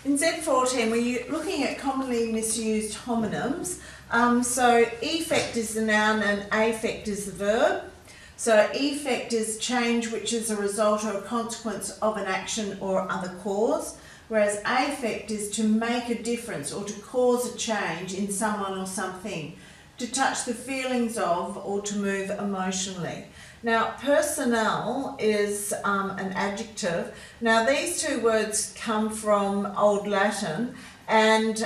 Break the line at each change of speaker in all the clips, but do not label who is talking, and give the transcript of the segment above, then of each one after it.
In Z14, we're looking at commonly misused homonyms. So effect is the noun and affect is the verb. So effect is change which is a result or a consequence of an action or other cause, whereas affect is to make a difference or to cause a change in someone or something, to touch the feelings of or to move emotionally. Now, personnel is an adjective. Now, these two words come from Old Latin, and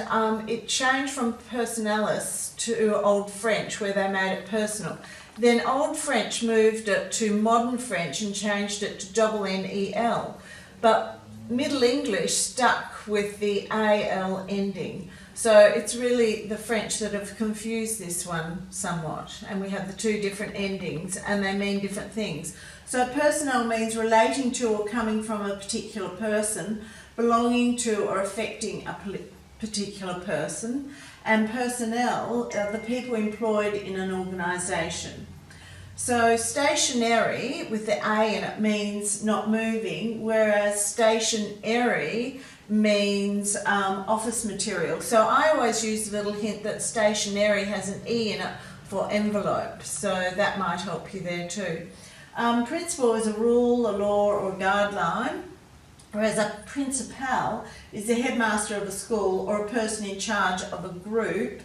it changed from personalis to Old French, where they made it personal. Then Old French moved it to Modern French and changed it to double N-E-L. But Middle English stuck with the A-L ending. So it's really the French that have confused this one somewhat, and we have the two different endings and they mean different things. So personnel means relating to or coming from a particular person, belonging to or affecting a particular person, and personnel are the people employed in an organisation. So stationary with the A in it means not moving, whereas stationery means office material. So I always use the little hint that stationery has an E in it for envelope, so that might help you there too. Principle is a rule, a law or a guideline, whereas a principal is the headmaster of a school or a person in charge of a group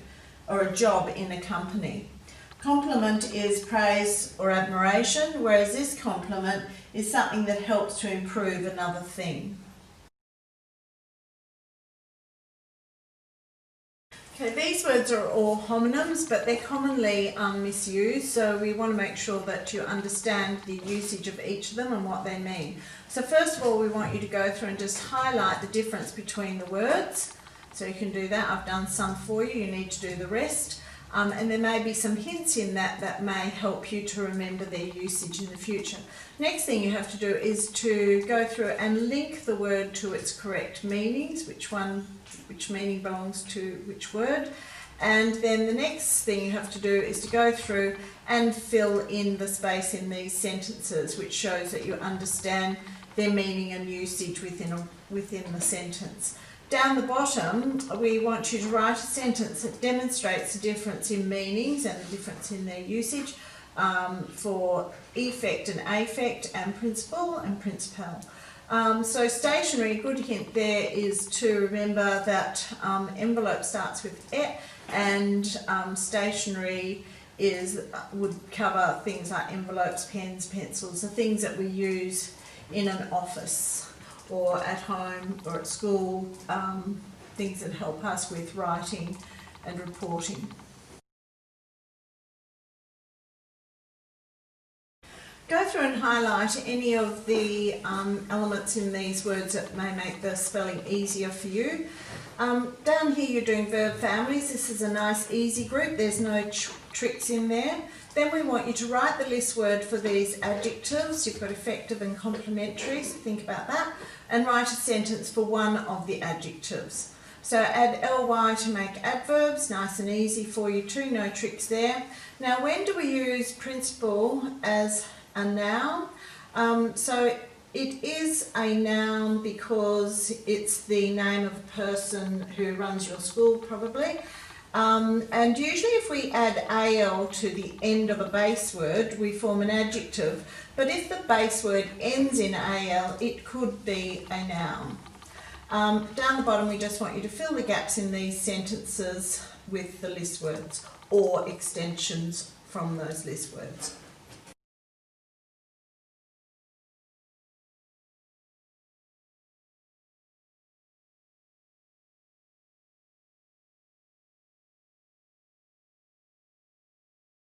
or a job in a company. Compliment is praise or admiration, whereas this compliment is something that helps to improve another thing. Okay, these words are all homonyms, but they're commonly misused, so we want to make sure that you understand the usage of each of them and what they mean. So first of all, we want you to go through and just highlight the difference between the words. So you can do that. I've done some for you. You need to do the rest. And there may be some hints in that may help you to remember their usage in the future. Next thing you have to do is to go through and link the word to its correct meanings, which meaning belongs to which word. And then the next thing you have to do is to go through and fill in the space in these sentences, which shows that you understand their meaning and usage within the sentence. Down the bottom, we want you to write a sentence that demonstrates the difference in meanings and the difference in their usage for effect and affect and principle and principal. So stationery, a good hint there is to remember that envelope starts with e, and stationery would cover things like envelopes, pens, pencils, the things that we use in an office or at home or at school, things that help us with writing and reporting. Go through and highlight any of the elements in these words that may make the spelling easier for you. Down here you're doing verb families. This is a nice easy group. There's no tricks in there. Then we want you to write the list word for these adjectives. You've got effective and complementary, so think about that. And write a sentence for one of the adjectives. So add ly to make adverbs, nice and easy for you too, no tricks there. Now when do we use principle as a noun? So it is a noun because it's the name of a person who runs your school probably. And usually if we add al to the end of a base word, we form an adjective. But if the base word ends in al, it could be a noun. Down the bottom, we just want you to fill the gaps in these sentences with the list words or extensions from those list words.